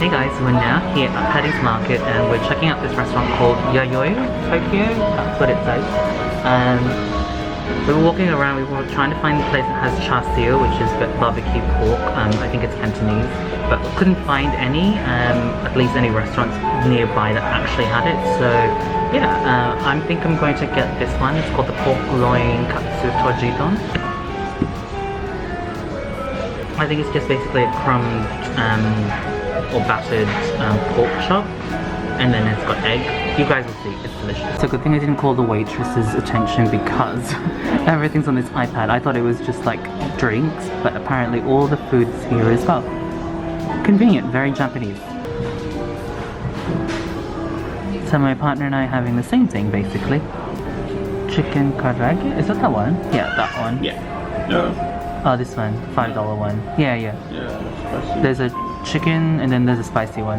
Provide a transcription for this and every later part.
Hey guys, we're now here at Paddys Market and we're checking out this restaurant called Yayoi Tokyo, that's what it says. We were walking around, we were trying to find the place that has char siu, which is barbecue pork. I think it's Cantonese, but we couldn't find any, at least any restaurants nearby that actually had it. So yeah, I think I'm going to get this one. It's called the pork loin katsu toji don. I think it's just basically a crumbed or battered pork chop, and then it's got egg. You guys will see, it's delicious. So good thing I didn't call the waitress's attention because everything's on this iPad. I thought it was just like drinks, but apparently all the food's here as well. Convenient, very Japanese. So my partner and I are having the same thing basically. Chicken karaage, is that one? Yeah, that one. Yeah. No. Oh, this one, $5 one. Yeah. Yeah, there's a chicken and then there's a spicy one.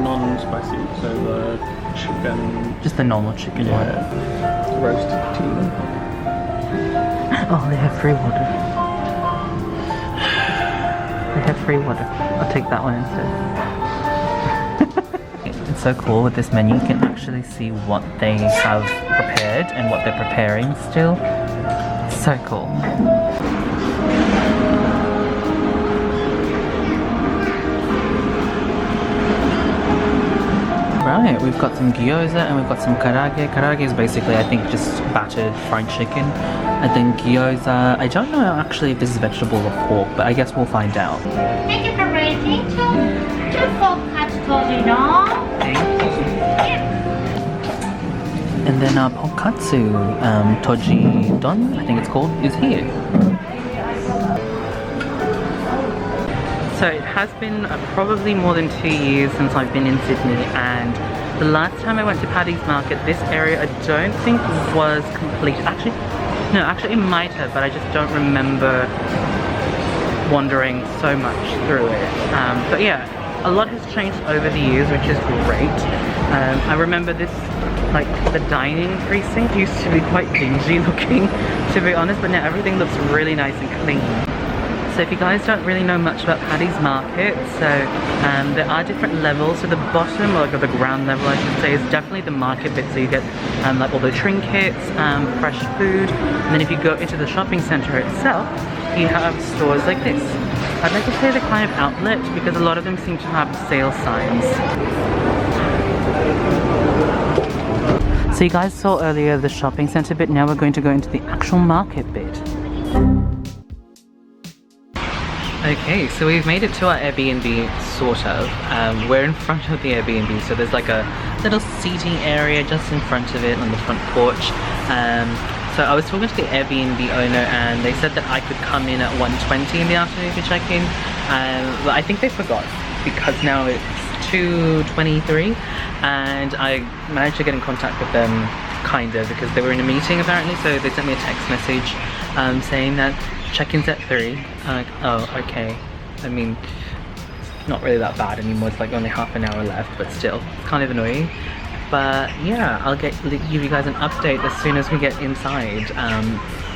Non-spicy, so chicken. Just the normal chicken one. Roasted tea. Oh, they have free water. They have free water. I'll take that one instead. It's so cool with this menu. You can actually see what they have prepared and what they're preparing still. So cool. Right, we've got some gyoza and we've got some karaage. Karaage is basically, I think, just battered fried chicken. And then gyoza, I don't know actually if this is vegetable or pork, but I guess we'll find out. Thank you for waiting. Two pork katsu toji don. And then our pokkatsu toji don, I think it's called, is here. So it has been probably more than 2 years since I've been in Sydney, and the last time I went to Paddys Market, this area I don't think was complete. Actually it might have, but I just don't remember wandering so much through it. But yeah, a lot has changed over the years, which is great. I remember this, like the dining precinct used to be quite dingy looking, to be honest, but now everything looks really nice and clean. So if you guys don't really know much about Paddys Market, so there are different levels. So the bottom, or like the ground level I should say, is definitely the market bit, so you get like all the trinkets, fresh food, and then if you go into the shopping centre itself, you have stores like this. I'd like to say they're kind of outlet because a lot of them seem to have sale signs. So you guys saw earlier the shopping centre bit, now we're going to go into the actual market bit. Okay, so we've made it to our Airbnb, sort of. We're in front of the Airbnb, so there's like a little seating area just in front of it on the front porch. So I was talking to the Airbnb owner and they said that I could come in at 1:20 in the afternoon to check in. But I think they forgot because now it's 2:23 and I managed to get in contact with them kind of because they were in a meeting apparently, so they sent me a text message saying that check-in's at 3. I'm like, oh, okay. I mean, it's not really that bad anymore. It's like only half an hour left, but still, it's kind of annoying. But yeah, I'll give you guys an update as soon as we get inside.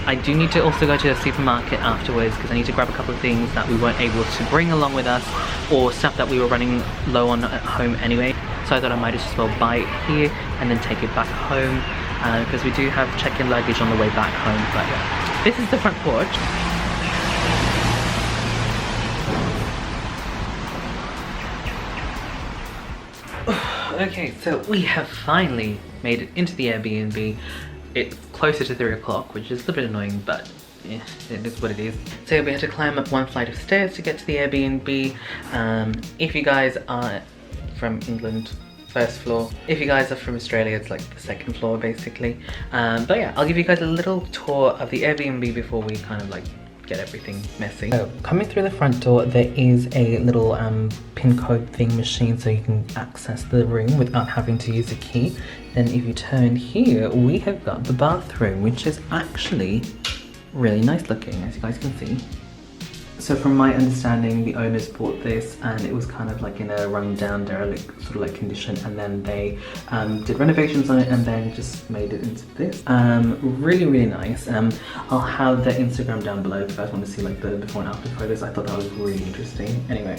I do need to also go to the supermarket afterwards because I need to grab a couple of things that we weren't able to bring along with us, or stuff that we were running low on at home anyway. So I thought I might as well buy it here and then take it back home because we do have check-in luggage on the way back home. But yeah, this is the front porch. Okay, so we have finally made it into the Airbnb. It's closer to 3 o'clock, which is a little bit annoying, but yeah, it is what it is. So we had to climb up one flight of stairs to get to the Airbnb. If you guys are from England, first floor. If you guys are from Australia, it's like the second floor basically. But yeah, I'll give you guys a little tour of the Airbnb before we kind of like get everything messy. So coming through the front door, there is a little pin code thing machine so you can access the room without having to use a key. Then if you turn here, we have got the bathroom, which is actually really nice looking, as you guys can see. So from my understanding, the owners bought this and it was kind of like in a run-down, derelict sort of like condition, and then they did renovations on it and then just made it into this. Really, really nice. I'll have the Instagram down below if you guys want to see like the before and after photos. I thought that was really interesting. Anyway,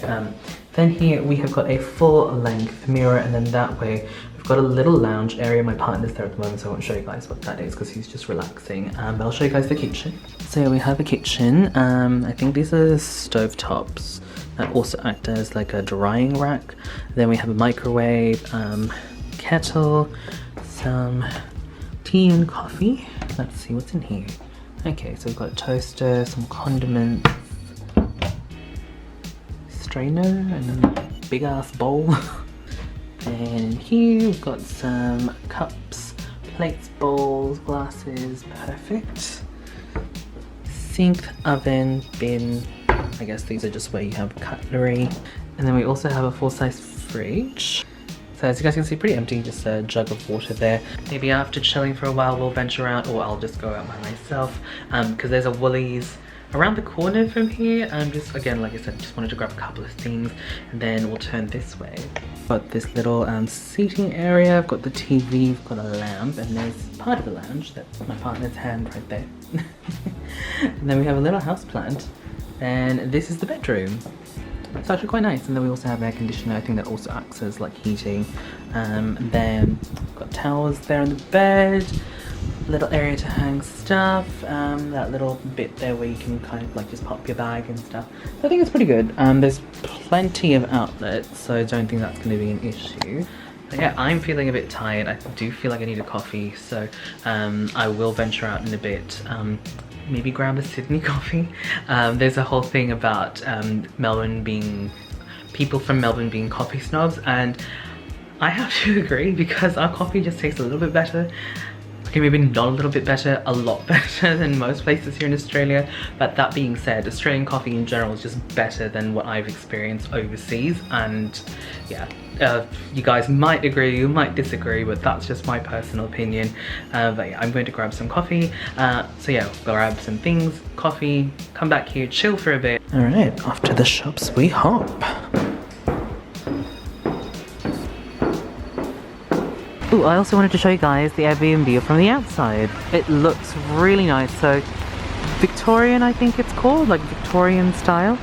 Then here we have got a full length mirror, and then that way we've got a little lounge area. My partner's there at the moment, so I won't show you guys what that is because he's just relaxing. But I'll show you guys the kitchen. So yeah, we have a kitchen. I think these are stove tops that also act as like a drying rack. Then we have a microwave, kettle, some tea and coffee. Let's see what's in here. Okay, so we've got a toaster, some condiments, strainer, and a big ass bowl. And here we've got some cups, plates, bowls, glasses, perfect. Sink, oven, bin. I guess these are just where you have cutlery. And then we also have a full-size fridge. So as you guys can see, pretty empty, just a jug of water there. Maybe after chilling for a while, we'll venture out, or I'll just go out by myself. Because there's a Woolies around the corner from here. Just again, like I said, just wanted to grab a couple of things, and then we'll turn this way. Got this little seating area. I've got the TV, I've got a lamp, and there's part of the lounge. That's my partner's hand right there. And then we have a little house plant, and this is the bedroom. It's actually quite nice. And then we also have air conditioner. I think that also acts as like heating. And then we've got towels there on the bed. Little area to hang stuff. That little bit there where you can kind of like just pop your bag and stuff. So I think it's pretty good. There's plenty of outlets, so I don't think that's going to be an issue. But yeah, I'm feeling a bit tired. I do feel like I need a coffee, so I will venture out in a bit. Maybe grab a Sydney coffee. There's a whole thing about people from Melbourne being coffee snobs, and I have to agree because our coffee just tastes a little bit better. Okay, maybe not a little bit better, a lot better than most places here in Australia. But that being said, Australian coffee in general is just better than what I've experienced overseas. And yeah, you guys might agree, you might disagree, but that's just my personal opinion. But yeah, I'm going to grab some coffee. So yeah, grab some things, coffee, come back here, chill for a bit. All right, off to the shops we hop. Ooh, I also wanted to show you guys the Airbnb from the outside. It looks really nice. So Victorian, I think it's called, like Victorian style.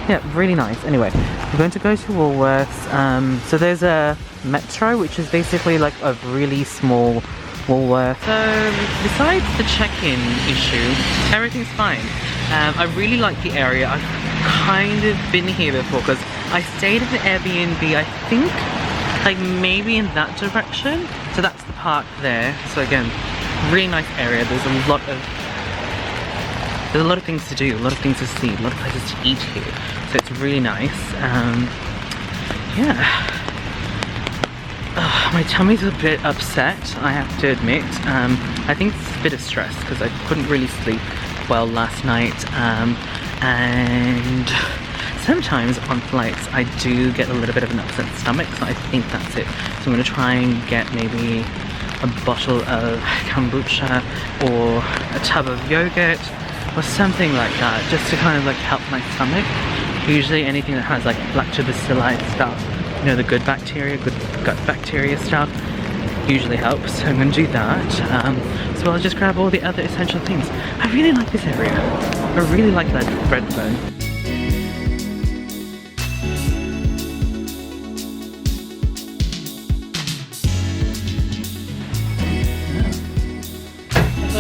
Yeah, really nice. Anyway, we're going to go to Woolworths. So there's a Metro, which is basically like a really small Woolworths. So besides the check-in issue, everything's fine. I really like the area. I've kind of been here before because I stayed at the Airbnb, I think, like maybe in that direction. So that's the park there. So again, really nice area. There's a lot of things to do, a lot of things to see, a lot of places to eat here. So it's really nice. Yeah. My tummy's a bit upset, I have to admit. I think it's a bit of stress because I couldn't really sleep well last night. And sometimes on flights I do get a little bit of an upset stomach, so I think that's it. So I'm going to try and get maybe a bottle of kombucha or a tub of yogurt or something like that, just to kind of like help my stomach. Usually anything that has like lactobacilli stuff, you know, the good bacteria, good gut bacteria stuff, usually helps. So I'm going to do that. So I'll just grab all the other essential things. I really like this area. I really like that Redfern.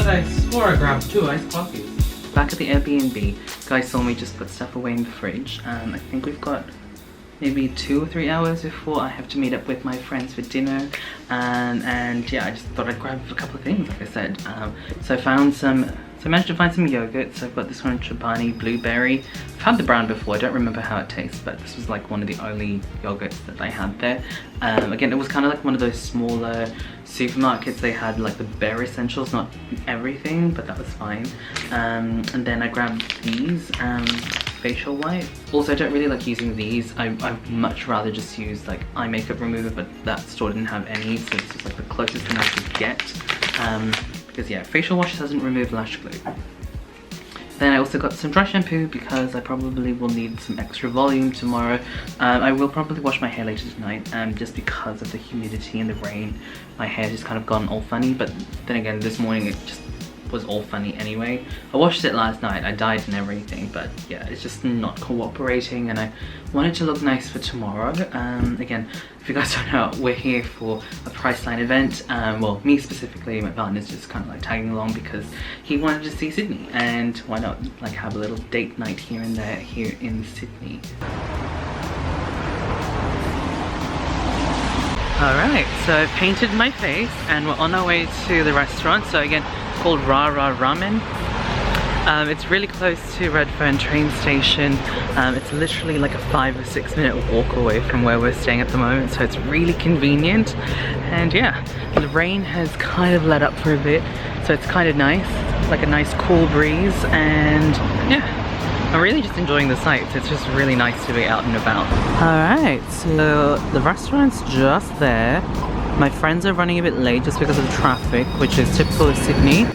I swore I grabbed 2 iced coffees. Back at the Airbnb, guys saw me just put stuff away in the fridge. I think we've got maybe 2 or 3 hours before I have to meet up with my friends for dinner. And yeah, I just thought I'd grab a couple of things, like I said. So I managed to find some yogurt. So I've got this one, Chobani Blueberry. I've had the brand before, I don't remember how it tastes, but this was like one of the only yogurts that I had there. Again, it was kind of like one of those smaller supermarkets. They had like the bare essentials, not everything, but that was fine. And then I grabbed these facial wipe. Also, I don't really like using these. I'd much rather just use like eye makeup remover, but that store didn't have any, so this is like the closest thing I could get. Because yeah, facial wash doesn't remove lash glue. Then I also got some dry shampoo because I probably will need some extra volume tomorrow. I will probably wash my hair later tonight, just because of the humidity and the rain. My hair just kind of gone all funny, but then again, this morning it just was all funny anyway. I watched it last night, I died and everything, but yeah, it's just not cooperating, and I wanted to look nice for tomorrow. Again, if you guys don't know, we're here for a Priceline event. Well, me specifically, my partner's just kind of like tagging along because he wanted to see Sydney, and why not like have a little date night here and there here in Sydney. Alright, so I've painted my face and we're on our way to the restaurant. So again, it's called Ramen. It's really close to Redfern train station. It's literally like a 5 or 6 minute walk away from where we're staying at the moment, so it's really convenient. And yeah, the rain has kind of let up for a bit, so it's kind of nice, like a nice cool breeze. And yeah, I'm really just enjoying the sights. It's just really nice to be out and about. Alright, so the restaurant's just there. My friends are running a bit late just because of the traffic, which is typical of Sydney.